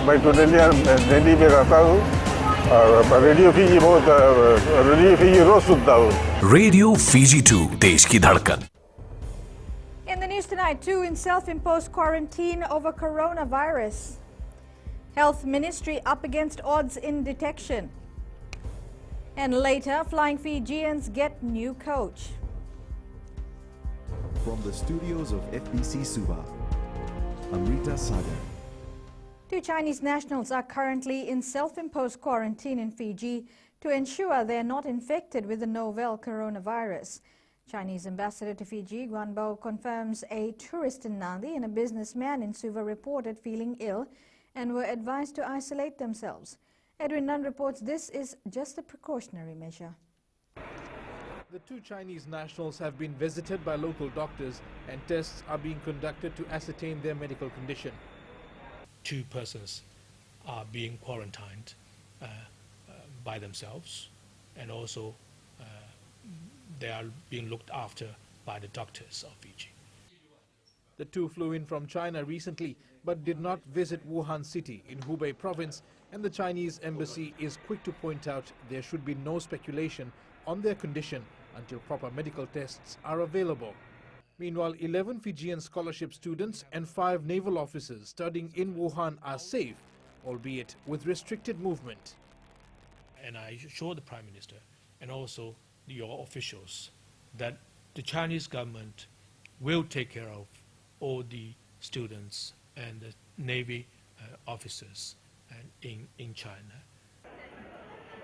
baik tu dia jadi mereka tahu radio Fiji बहुत radio Fiji रोज सुनता हूँ radio Fiji 2 देश की धड़कन. In the news tonight, 2 in self-imposed quarantine over coronavirus. Health Ministry up against odds in detection. And later, Flying Fijians get new coach. From the studios of FBC Suva, Amrita Sagar. 2 Chinese nationals are currently in self-imposed quarantine in Fiji to ensure they are not infected with the novel coronavirus. Chinese ambassador to Fiji, Guanbo, confirms a tourist in Nadi and a businessman in Suva reported feeling ill and were advised to isolate themselves. Edwin Nunn reports this is just a precautionary measure. The 2 Chinese nationals have been visited by local doctors and tests are being conducted to ascertain their medical condition. 2 persons are being quarantined by themselves, and also they are being looked after by the doctors of Fiji. The 2 flew in from China recently but did not visit Wuhan city in Hubei province, and the Chinese embassy is quick to point out there should be no speculation on their condition until proper medical tests are available. Meanwhile, 11 Fijian scholarship students and 5 naval officers studying in Wuhan are safe, albeit with restricted movement. And I assure the Prime Minister and also your officials that the Chinese government will take care of all the students and the Navy officers in China.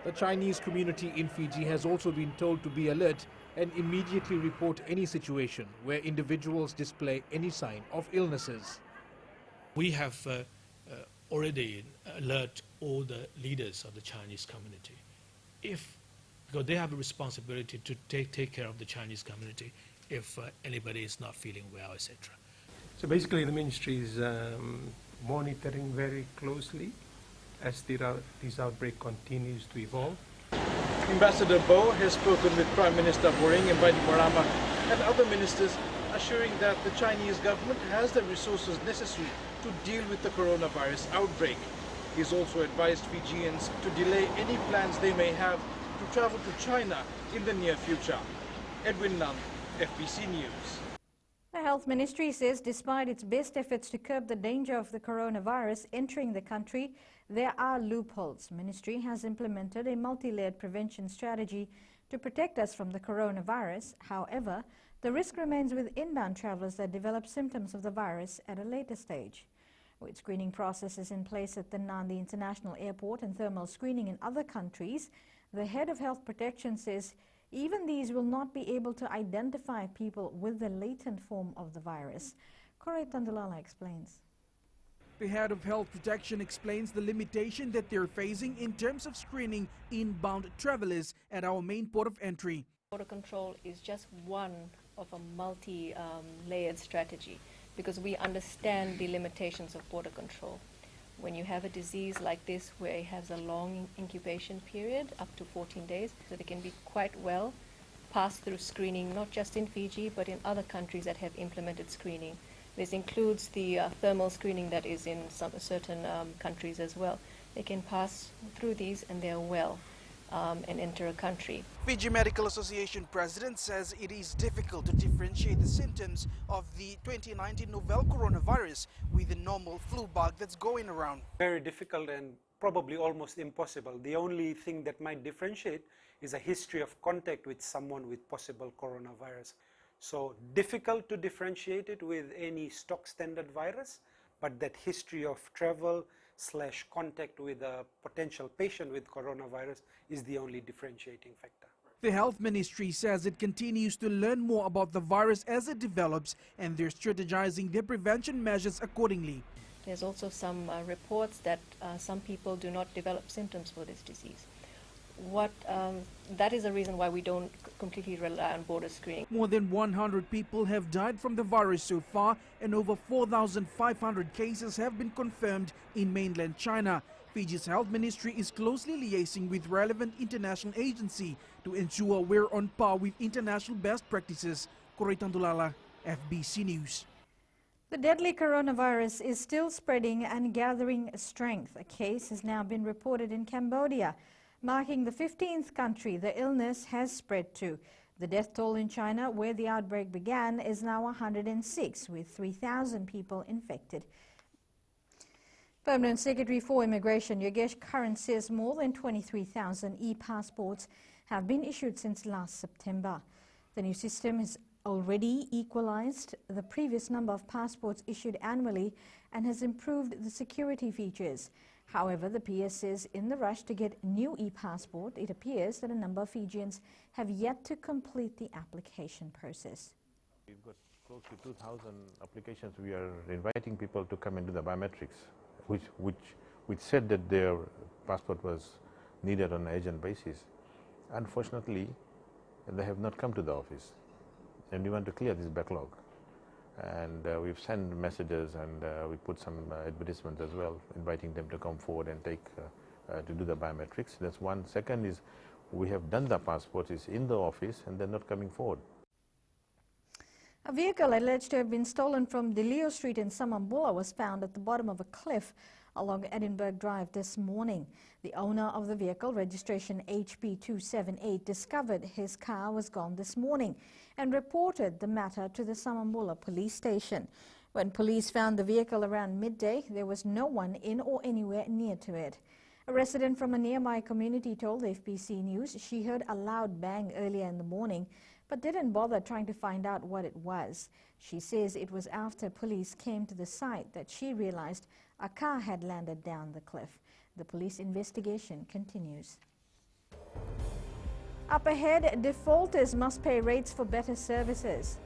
The Chinese community in Fiji has also been told to be alert and immediately report any situation where individuals display any sign of illnesses. We have already alert all the leaders of the Chinese community, because they have a responsibility to take care of the Chinese community if anybody is not feeling well, etc. So basically the ministry is monitoring very closely as this outbreak continues to evolve. Ambassador Bo has spoken with Prime Minister Boring and Bainimarama and other ministers, assuring that the Chinese government has the resources necessary to deal with the coronavirus outbreak. He has also advised Fijians to delay any plans they may have to travel to China in the near future. Edwin Nunn, FBC News. The Health Ministry says despite its best efforts to curb the danger of the coronavirus entering the country, there are loopholes. Ministry has implemented a multi-layered prevention strategy to protect us from the coronavirus. However, the risk remains with inbound travelers that develop symptoms of the virus at a later stage. With screening processes in place at the Nadi International Airport and thermal screening in other countries, the head of Health Protection says even these will not be able to identify people with the latent form of the virus. Corey Tandulala explains. The head of Health Protection explains the limitation that they're facing in terms of screening inbound travelers at our main port of entry. Border control is just one of a multi-layered strategy, because we understand the limitations of border control. When you have a disease like this where it has a long incubation period, up to 14 days, so they can be quite well passed through screening, not just in Fiji, but in other countries that have implemented screening. This includes the thermal screening that is in certain countries as well. They can pass through these and they're well and enter a country. Fiji Medical Association president says it is difficult to differentiate the symptoms of the 2019 novel coronavirus with the normal flu bug that's going around. Very difficult and probably almost impossible. The only thing that might differentiate is a history of contact with someone with possible coronavirus. So difficult to differentiate it with any stock standard virus, but that history of travel / contact with a potential patient with coronavirus is the only differentiating factor. The Health Ministry says it continues to learn more about the virus as it develops, and they're strategizing their prevention measures accordingly. There's also some reports that some people do not develop symptoms for this disease. That is the reason why we don't completely rely on border screening. More than 100 people have died from the virus so far, and over 4,500 cases have been confirmed in mainland China. Fiji's Health Ministry is closely liaising with relevant international agency to ensure we're on par with international best practices. Corey Tandulala, FBC News. The deadly coronavirus is still spreading and gathering strength. A case has now been reported in Cambodia, marking the 15th country the illness has spread to. The death toll in China, where the outbreak began, is now 106, with 3,000 people infected. Permanent Secretary for Immigration Yogesh Karan says more than 23,000 e-passports have been issued since last September. The new system has already equalized the previous number of passports issued annually and has improved the security features. However, the PS says in the rush to get new e-passport, it appears that a number of Fijians have yet to complete the application process. We've got close to 2,000 applications. We are inviting people to come and do the biometrics, which said that their passport was needed on an urgent basis. Unfortunately, they have not come to the office, and we want to clear this backlog. And we've sent messages, and we put some advertisements as well, inviting them to come forward and take to do the biometrics. That's one. Second is we have done the passport, is in the office, and they're not coming forward. A vehicle alleged to have been stolen from DeLeo Street in Samambula was found at the bottom of a cliff along Edinburgh Drive this morning. The owner of the vehicle, registration HP278, discovered his car was gone this morning and reported the matter to the Samambula police station. When police found the vehicle around midday, there was no one in or anywhere near to it. A resident from a nearby community told FBC News she heard a loud bang earlier in the morning, but didn't bother trying to find out what it was. She says it was after police came to the site that she realized a car had landed down the cliff. The police investigation continues. Up ahead, defaulters must pay rates for better services.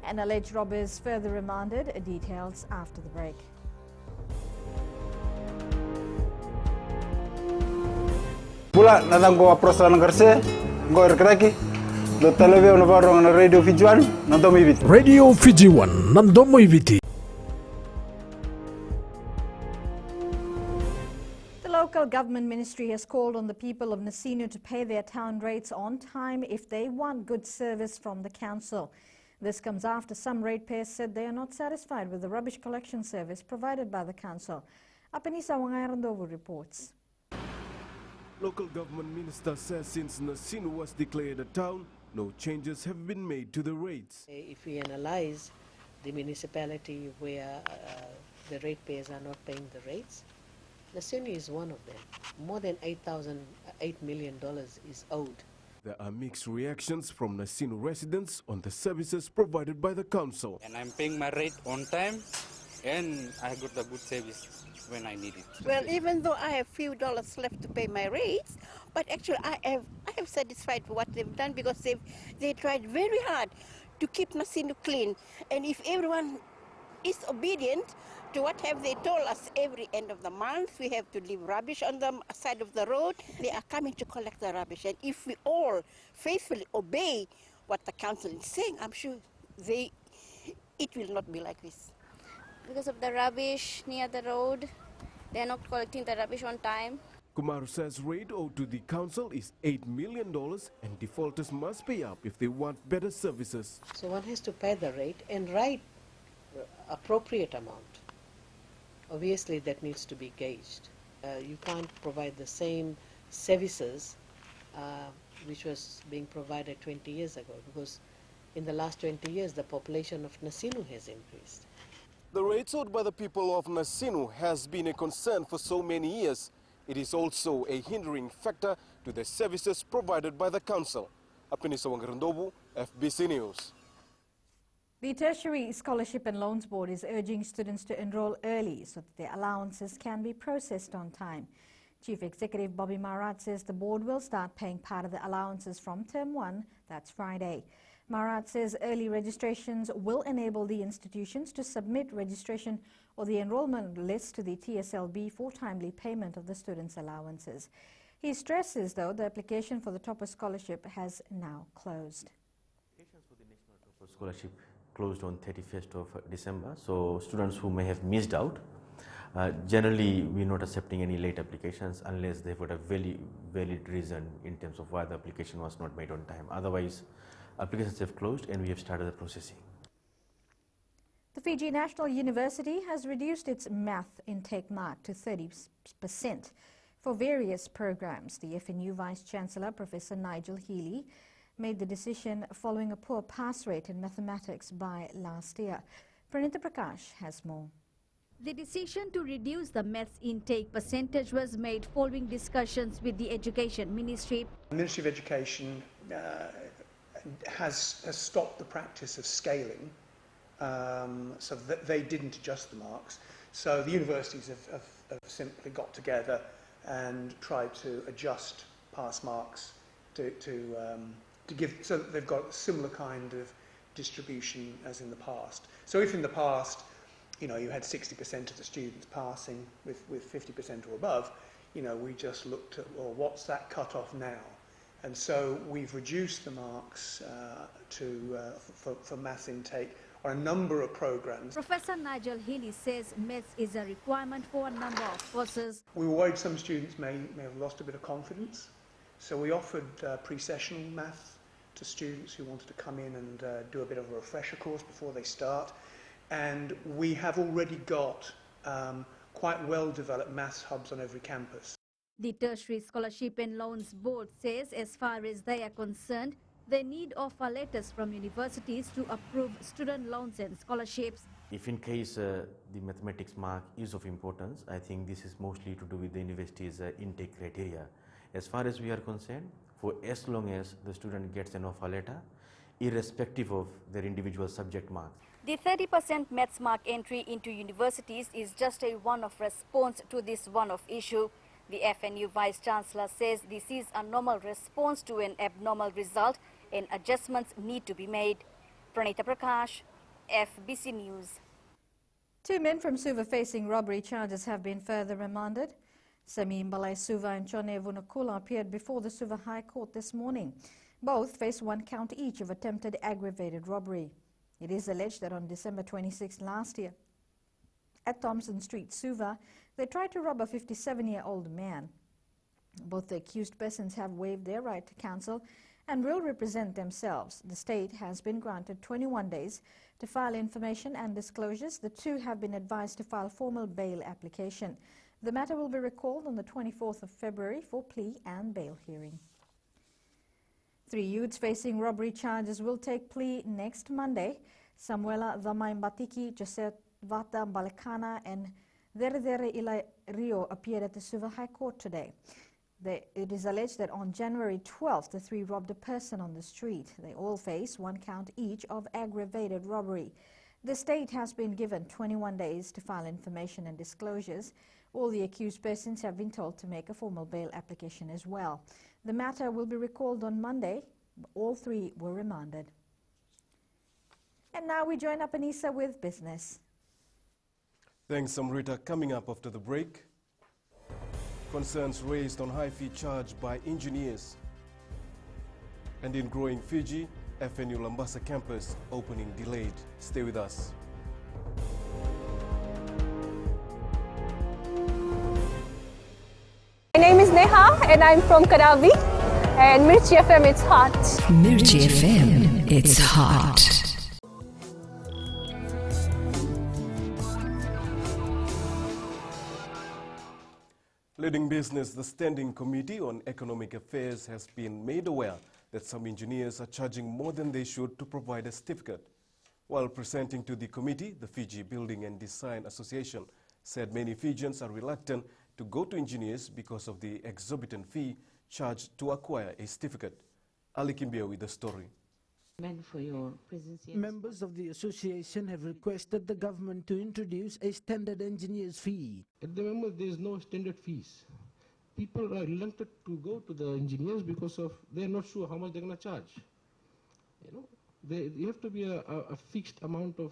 And alleged robbers further remanded. Details after the break. Pula natang ko aprosa ng garse, go erkraki. Do televizyon na barong na Radio Fiji 1 nandomo ibiti. Radio Fiji 1 nandomo ibiti. The local government ministry has called on the people of Nasinu to pay their town rates on time if they want good service from the council. This comes after some ratepayers said they are not satisfied with the rubbish collection service provided by the council. Apenisa Wangayarandovu reports. Local government minister says since Nasinu was declared a town, no changes have been made to the rates. If we analyze the municipality where the ratepayers are not paying the rates, Nasinu is one of them. More than $8 million is owed. There are mixed reactions from Nasinu residents on the services provided by the council. And I'm paying my rate on time, and I got the good service when I need it. Well, even though I have few dollars left to pay my rates, but actually I am satisfied with what they've done, because they tried very hard to keep Nasinu clean. And if everyone is obedient to what have they told us, every end of the month we have to leave rubbish on the side of the road. They are coming to collect the rubbish, and if we all faithfully obey what the council is saying, I'm sure it will not be like this. Because of the rubbish near the road, they are not collecting the rubbish on time. Kumaru says rate owed to the council is $8 million, and defaulters must pay up if they want better services. So one has to pay the rate and write appropriate amount. Obviously that needs to be gauged. You can't provide the same services which was being provided 20 years ago, because in the last 20 years the population of Nasinu has increased. The rates owed by the people of Nasinu has been a concern for so many years. It is also a hindering factor to the services provided by the council. Apenisa Wangarandobu, FBC News. The Tertiary Scholarship and Loans Board is urging students to enroll early so that their allowances can be processed on time. Chief Executive Bobby Marat says the board will start paying part of the allowances from Term 1, that's Friday. Marat says early registrations will enable the institutions to submit registration or the enrollment list to the TSLB for timely payment of the students' allowances. He stresses, though, the application for the Topper Scholarship has now closed. Applications for the National Topper Scholarship closed on 31st of December, so students who may have missed out, generally we're not accepting any late applications unless they've got a very valid reason in terms of why the application was not made on time. Otherwise, applications have closed and we have started the processing. The Fiji National University has reduced its math intake mark to 30% for various programs. The FNU Vice-Chancellor, Professor Nigel Healy, made the decision following a poor pass rate in mathematics by last year. Pranita Prakash has more. The decision to reduce the maths intake percentage was made following discussions with the Education Ministry. The Ministry of Education has stopped the practice of scaling, so that they didn't adjust the marks. So the universities have simply got together and tried to adjust pass marks to give, so that they've got a similar kind of distribution as in the past. So if in the past, you know, you had 60% of the students passing with 50% or above, you know, we just looked at, well, what's that cut off now? And so we've reduced the marks for maths intake on a number of programs. Professor Nigel Healy says maths is a requirement for a number of courses. We were worried some students may have lost a bit of confidence, so we offered pre-sessional maths to students who wanted to come in and do a bit of a refresher course before they start. And we have already got quite well-developed maths hubs on every campus. The Tertiary Scholarship and Loans Board says as far as they are concerned, they need offer letters from universities to approve student loans and scholarships. If in case the mathematics mark is of importance, I think this is mostly to do with the university's intake criteria. As far as we are concerned, for as long as the student gets an offer letter, irrespective of their individual subject marks. The 30% maths mark entry into universities is just a one-off response to this one-off issue. The FNU Vice-Chancellor says this is a normal response to an abnormal result and adjustments need to be made. Pranita Prakash, FBC News. 2 men from Suva facing robbery charges have been further remanded. Sami Mbalai Suva and Chone Vunakula appeared before the Suva High Court this morning. Both face 1 count each of attempted aggravated robbery. It is alleged that on December 26 last year, at Thompson Street, Suva, they tried to rob a 57-year-old man. Both the accused persons have waived their right to counsel and will represent themselves. The state has been granted 21 days to file information and disclosures. The two have been advised to file formal bail application. The matter will be recalled on the 24th of February for plea and bail hearing. 3 youths facing robbery charges will take plea next Monday. Samuela Dhamai Mbatiki, Joseph Vata Balekana and Deredere Ila Rio appeared at the Suva High Court today. It is alleged that on January 12th, the 3 robbed a person on the street. They all face 1 count each of aggravated robbery. The state has been given 21 days to file information and disclosures. All the accused persons have been told to make a formal bail application as well. The matter will be recalled on Monday. All 3 were remanded. And now we join up Anissa with business. Thanks, Amrita. Coming up after the break, concerns raised on high fee charged by engineers. And in growing Fiji, FNU Lambasa campus opening delayed. Stay with us. My name is Neha and I'm from Karavi, and Mirchi FM, it's hot. Mirchi FM, it's hot. Leading business, the Standing Committee on Economic Affairs has been made aware that some engineers are charging more than they should to provide a certificate. While presenting to the committee, the Fiji Building and Design Association said many Fijians are reluctant to go to engineers because of the exorbitant fee charged to acquire a certificate. Ali Kimbia with the story. For your presence here. Members of the association have requested the government to introduce a standard engineer's fee. At the moment, there is no standard fees. People are reluctant to go to the engineers because of they are not sure how much they're going to charge. You know, you have to be a fixed amount of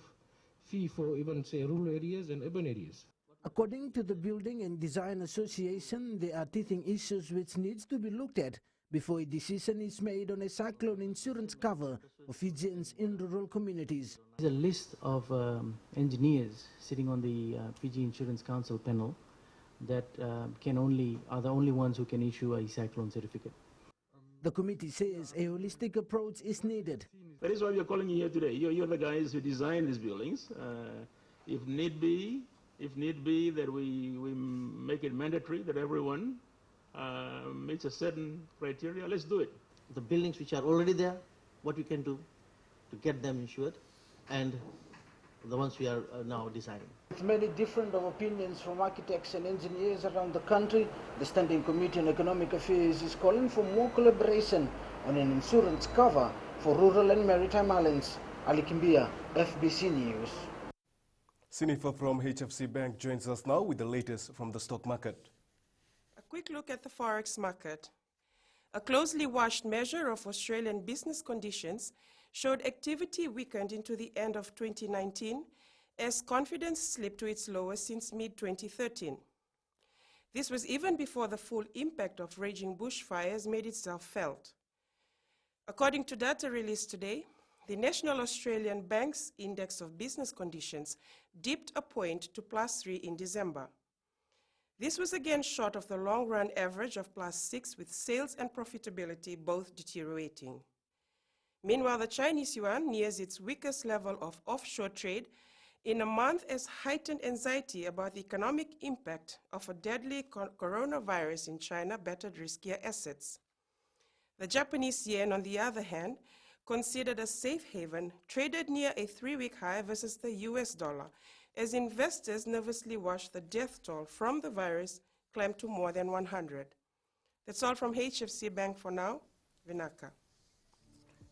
fee for even say rural areas and urban areas. According to the Building and Design Association, there are teething issues which needs to be looked at before a decision is made on a cyclone insurance cover for Fijians in rural communities. There's a list of engineers sitting on the Fiji Insurance Council panel that are the only ones who can issue a cyclone certificate. The committee says a holistic approach is needed. That is why we are calling you here today. You're the guys who design these buildings. If need be, that we make it mandatory that everyone meets a certain criteria, let's do it. The buildings which are already there, what we can do to get them insured, and the ones we are now designing. With many different opinions from architects and engineers around the country, the Standing Committee on Economic Affairs is calling for more collaboration on an insurance cover for rural and maritime islands. Ali Kimbia, FBC News. Sinifa from HFC Bank joins us now with the latest from the stock market. A quick look at the Forex market. A closely watched measure of Australian business conditions showed activity weakened into the end of 2019 as confidence slipped to its lowest since mid-2013. This was even before the full impact of raging bushfires made itself felt. According to data released today, the National Australian Bank's Index of Business Conditions dipped a point to +3 in December. This was again short of the long-run average of +6, with sales and profitability both deteriorating. Meanwhile, the Chinese yuan nears its weakest level of offshore trade in a month as heightened anxiety about the economic impact of a deadly coronavirus in China battered riskier assets. The Japanese yen, on the other hand, considered a safe haven, traded near a 3-week high versus the US dollar, as investors nervously watched the death toll from the virus climb to more than 100. That's all from HFC Bank for now. Vinaka.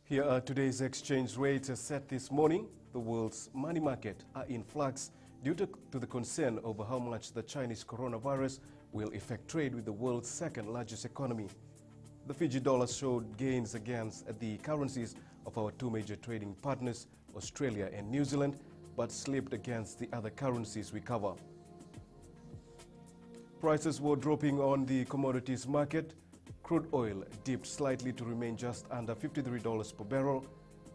Here are today's exchange rates as set this morning. The world's money market are in flux due to the concern over how much the Chinese coronavirus will affect trade with the world's second largest economy. The Fiji dollar showed gains against the currencies of our two major trading partners, Australia and New Zealand, but slipped against the other currencies we cover. Prices were dropping on the commodities market. Crude oil dipped slightly to remain just under $53 per barrel.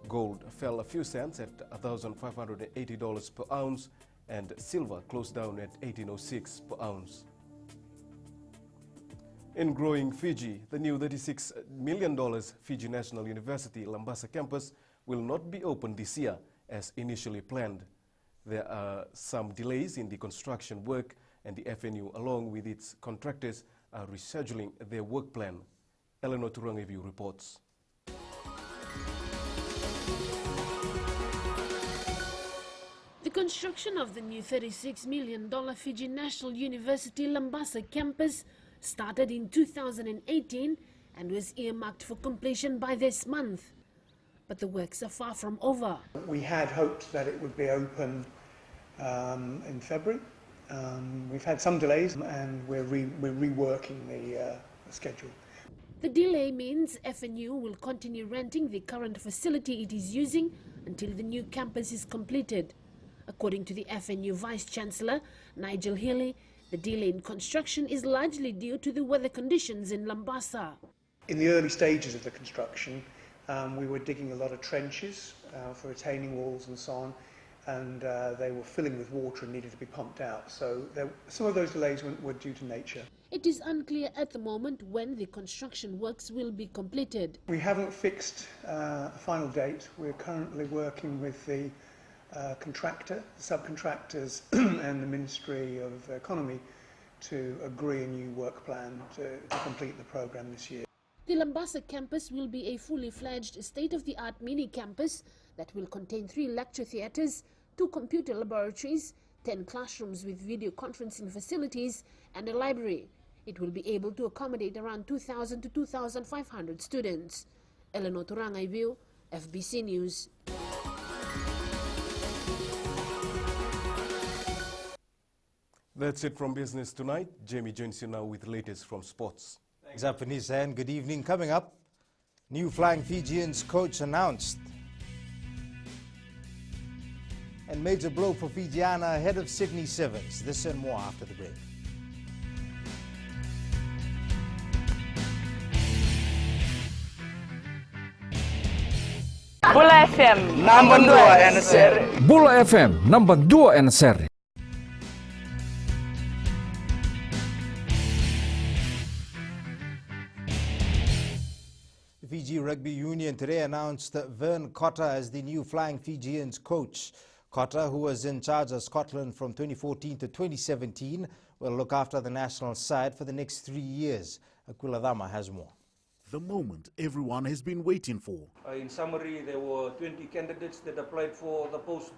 Gold fell a few cents at $1,580 per ounce, and silver closed down at $18.06 per ounce. In growing Fiji, the new $36 million Fiji National University Lambasa campus will not be open this year as initially planned. There are some delays in the construction work, and the FNU, along with its contractors, are rescheduling their work plan. Eleanor Turangeviu reports. The construction of the new $36 million Fiji National University Lambasa campus started in 2018 and was earmarked for completion by this month. But the works are far from over. We had hoped that it would be open in February. We've had some delays, and we're reworking the schedule. The delay means FNU will continue renting the current facility it is using until the new campus is completed. According to the FNU Vice-Chancellor, Nigel Healy, the delay in construction is largely due to the weather conditions in Lambasa. In the early stages of the construction, we were digging a lot of trenches for retaining walls and so on, and they were filling with water and needed to be pumped out. So some of those delays were due to nature. It is unclear at the moment when the construction works will be completed. We haven't fixed a final date. We're currently working with the contractor, subcontractors and the Ministry of Economy to agree a new work plan to complete the program this year. The Lambasa campus will be a fully fledged state-of-the-art mini campus that will contain 3 lecture theatres, 2 computer laboratories, 10 classrooms with video conferencing facilities and a library. It will be able to accommodate around 2,000 to 2,500 students. Eleanor Turangeviu, FBC News. That's it from Business Tonight. Jamie joins you now with the latest from sports. Thanks, Vanessa, and good evening. Coming up, new Flying Fijians coach announced. And major blow for Fijiana ahead of Sydney Sevens. This and more after the break. Bula FM number 2 NSR. Bula FM number 2 NSR. Fiji Rugby Union today announced Vern Cotter as the new Flying Fijians coach. Cotter, who was in charge of Scotland from 2014 to 2017, will look after the national side for the next 3 years. Aquila Dama has more. The moment everyone has been waiting for. In summary, there were 20 candidates that applied for the post.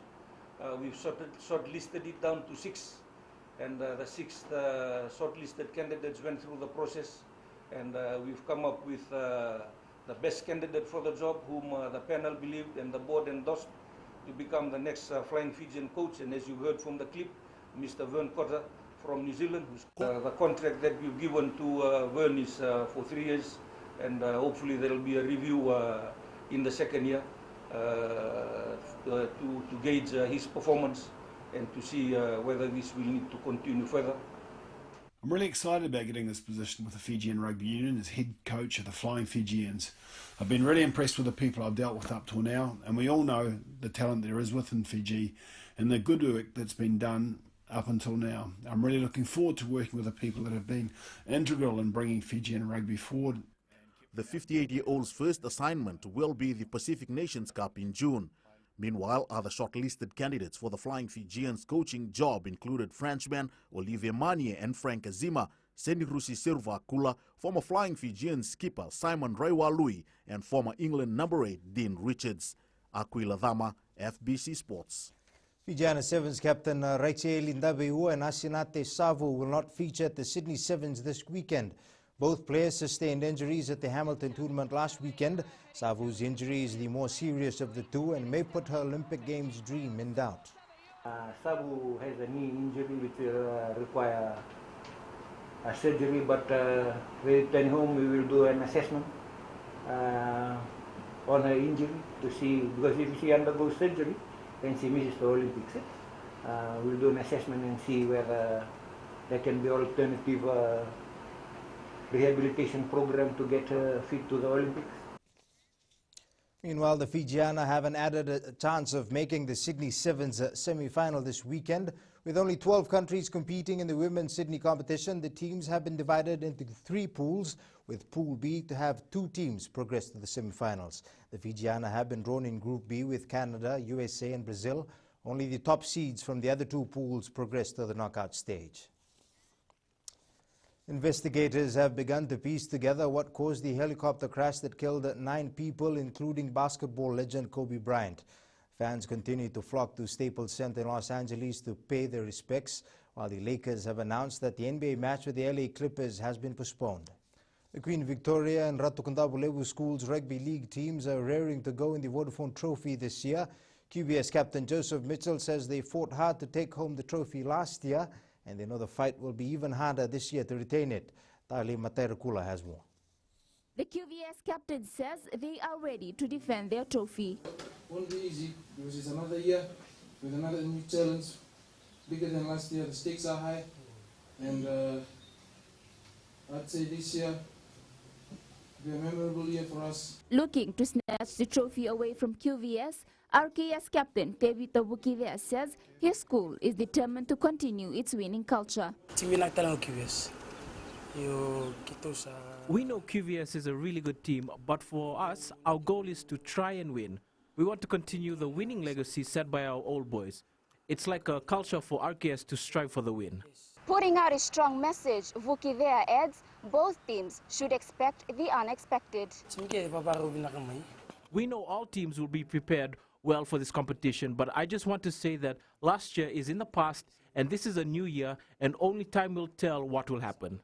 We've shortlisted it down to 6, and the 6th shortlisted candidates went through the process, and we've come up with the best candidate for the job, whom the panel believed and the board endorsed to become the next Flying Fijian coach. And as you heard from the clip, Mr. Vern Cotter from New Zealand. The contract that we've given to Vern is for 3 years, and hopefully there will be a review in the second year to gauge his performance and to see whether this will need to continue further. I'm really excited about getting this position with the Fijian Rugby Union as head coach of the Flying Fijians. I've been really impressed with the people I've dealt with up till now, and we all know the talent there is within Fiji and the good work that's been done up until now. I'm really looking forward to working with the people that have been integral in bringing Fijian rugby forward. The 58-year-old's first assignment will be the Pacific Nations Cup in June. Meanwhile, other shortlisted candidates for the Flying Fijians coaching job included Frenchman Olivier Manier and Frank Azima, Senirusi Silva Kula, former Flying Fijian skipper Simon Raiwalui, and former England number 8 Dean Richards. Aquila Dama, FBC Sports. Fijiana Sevens captain Raicheli Ndabeu and Asinate Savu will not feature at the Sydney Sevens this weekend. Both players sustained injuries at the Hamilton tournament last weekend. Savu's injury is the more serious of the two and may put her Olympic Games dream in doubt. Savu has a knee injury which will require a surgery, but when we return home we will do an assessment on her injury to see, because if she undergoes surgery then she misses the Olympics. We'll do an assessment and see whether there can be alternative rehabilitation program to get her fit to the Olympics. Meanwhile, the Fijiana have an added chance of making the Sydney Sevens semi-final this weekend. With only 12 countries competing in the women's Sydney competition, the teams have been divided into 3 pools, with Pool B to have 2 teams progress to the semi-finals. The Fijiana have been drawn in Group B with Canada, USA and Brazil. Only the top seeds from the other 2 pools progress to the knockout stage. Investigators have begun to piece together what caused the helicopter crash that killed 9 people, including basketball legend Kobe Bryant. Fans continue to flock to Staples Center in Los Angeles to pay their respects, while the Lakers have announced that the NBA match with the LA Clippers has been postponed. The Queen Victoria and Ratu Kondabulewu Schools rugby league teams are raring to go in the Vodafone Trophy this year. QBS captain Joseph Mitchell says they fought hard to take home the trophy last year, and they know the fight will be even harder this year to retain it. Tali Materakula has more. The QVS captain says they are ready to defend their trophy. Won't be easy because it's another year with another new challenge, bigger than last year. The stakes are high, and I'd say this year will be a memorable year for us. Looking to snatch the trophy away from QVS, RKS captain Tevita Bukivea says his school is determined to continue its winning culture. We know QVS is a really good team, but for us, our goal is to try and win. We want to continue the winning legacy set by our old boys. It's like a culture for RKS to strive for the win. Putting out a strong message, Vukivea adds both teams should expect the unexpected. We know all teams will be prepared well for this competition, but I just want to say that last year is in the past and this is a new year, and only time will tell what will happen.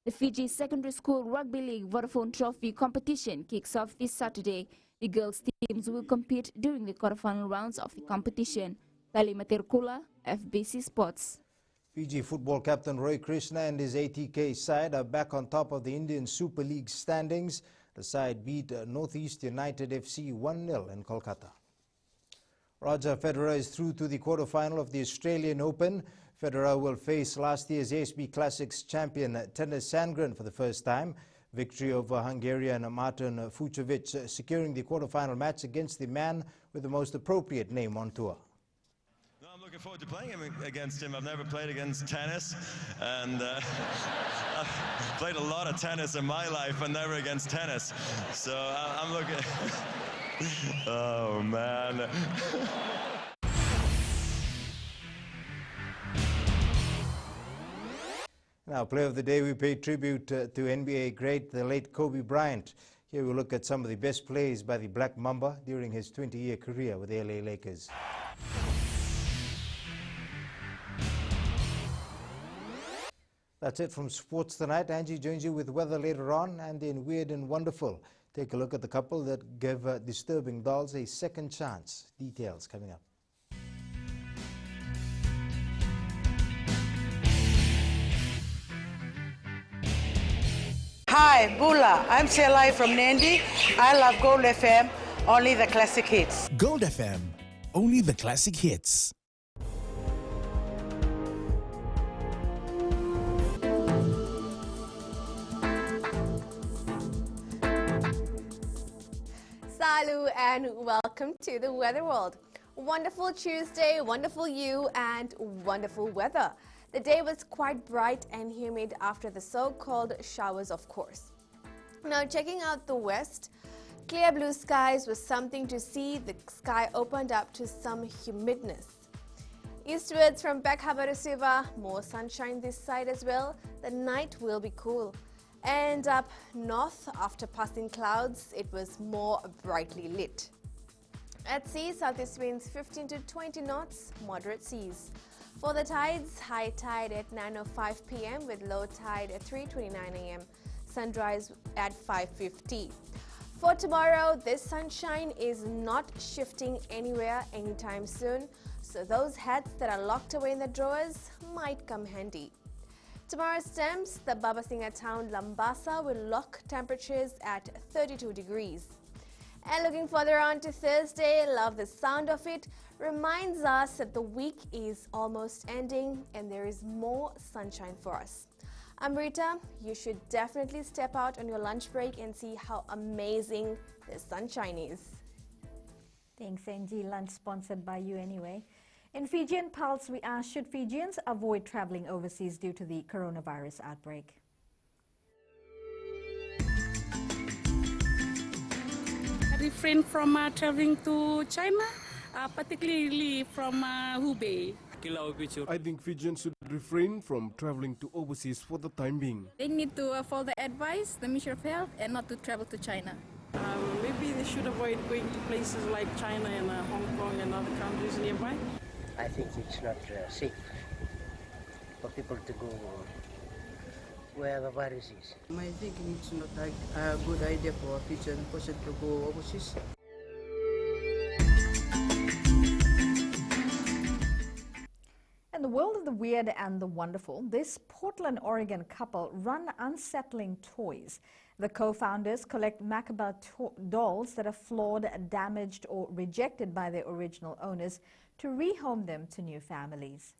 The Fiji Secondary School Rugby League Vodafone Trophy competition kicks off this Saturday. The girls' teams will compete during the quarterfinal rounds of the competition. Tali Materkula, FBC Sports. Fiji football captain Roy Krishna and his ATK side are back on top of the Indian Super League standings. The side beat Northeast United FC 1-0 in Kolkata. Roger Federer is through to the quarterfinal of the Australian Open. Federer will face last year's ASB Classics champion Tennys Sandgren for the first time. Victory over Hungarian Martin Fucsovics, securing the quarterfinal match against the man with the most appropriate name on tour. I'm looking forward to playing against him. I've never played against Tennys, and I've played a lot of tennis in my life, but never against tennis. So I'm looking. Oh man. Now, Player of the Day, we pay tribute to NBA great, the late Kobe Bryant. Here we look at some of the best plays by the Black Mamba during his 20-year career with the LA Lakers. That's it from sports tonight. Angie joins you with weather later on, and in Weird and Wonderful, take a look at the couple that gave disturbing dolls a second chance. Details coming up. Hi, Bula. I'm Selai from Nandi. I love Gold FM, only the classic hits. Gold FM, only the classic hits. Salut and welcome to the Weather World. Wonderful Tuesday, wonderful you, and wonderful weather. The day was quite bright and humid after the so-called showers, of course. Now, checking out the west, clear blue skies was something to see. The sky opened up to some humidness. Eastwards from Back Harbour to Siva, more sunshine this side as well. The night will be cool. And up north, after passing clouds, it was more brightly lit. At sea, southeast winds 15 to 20 knots, moderate seas. For the tides, high tide at 9:05 p.m. with low tide at 3:29 a.m. Sunrise at 5:50. For tomorrow, this sunshine is not shifting anywhere anytime soon, so those hats that are locked away in the drawers might come handy. Tomorrow's temps, the Babasinga town Lambasa will lock temperatures at 32 degrees. And looking further on to Thursday, love the sound of it, reminds us that the week is almost ending and there is more sunshine for us. I'm Rita. You should definitely step out on your lunch break and see how amazing the sunshine is. Thanks, Angie. Lunch sponsored by you anyway. In Fijian Pulse, we ask, should Fijians avoid traveling overseas due to the coronavirus outbreak? Refrain from traveling to China, particularly from Hubei. I think Fijians should refrain from traveling to overseas for the time being. They need to follow the advice, the Ministry of Health, and not to travel to China. Maybe they should avoid going to places like China and Hong Kong and other countries nearby. I think it's not safe for people to go where the virus is. I think it's not a good idea for a Fijian person to go overseas. In the world of the weird and the wonderful, this Portland, Oregon couple run Unsettling Toys. The co-founders collect macabre dolls that are flawed, damaged, or rejected by their original owners to rehome them to new families.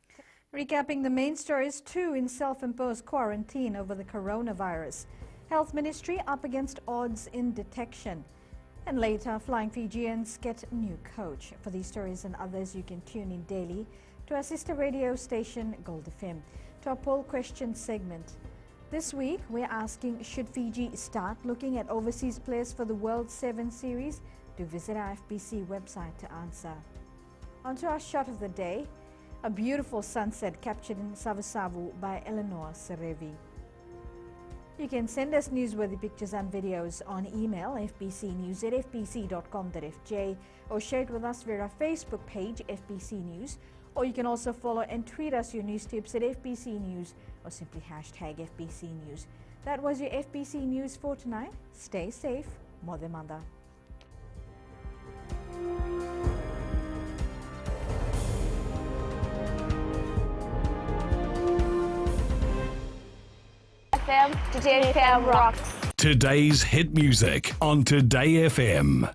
Recapping the main stories, two in self-imposed quarantine over the coronavirus. Health Ministry up against odds in detection. And later, Flying Fijians get new coach. For these stories and others, you can tune in daily to our sister radio station, Gold FM, to our poll question segment. This week, we're asking, should Fiji start looking at overseas players for the World 7 series? Do visit our FBC website to answer. On to our shot of the day, a beautiful sunset captured in Savasavu by Eleanor Serevi. You can send us newsworthy pictures and videos on email fbcnews@fbc.com.fj or share it with us via our Facebook page FBC News, or you can also follow and tweet us your news tips at FBC News or simply hashtag FBC News. That was your FBC News for tonight. Stay safe. Modemanda. FM, Today FM rocks. Today's hit music on Today FM.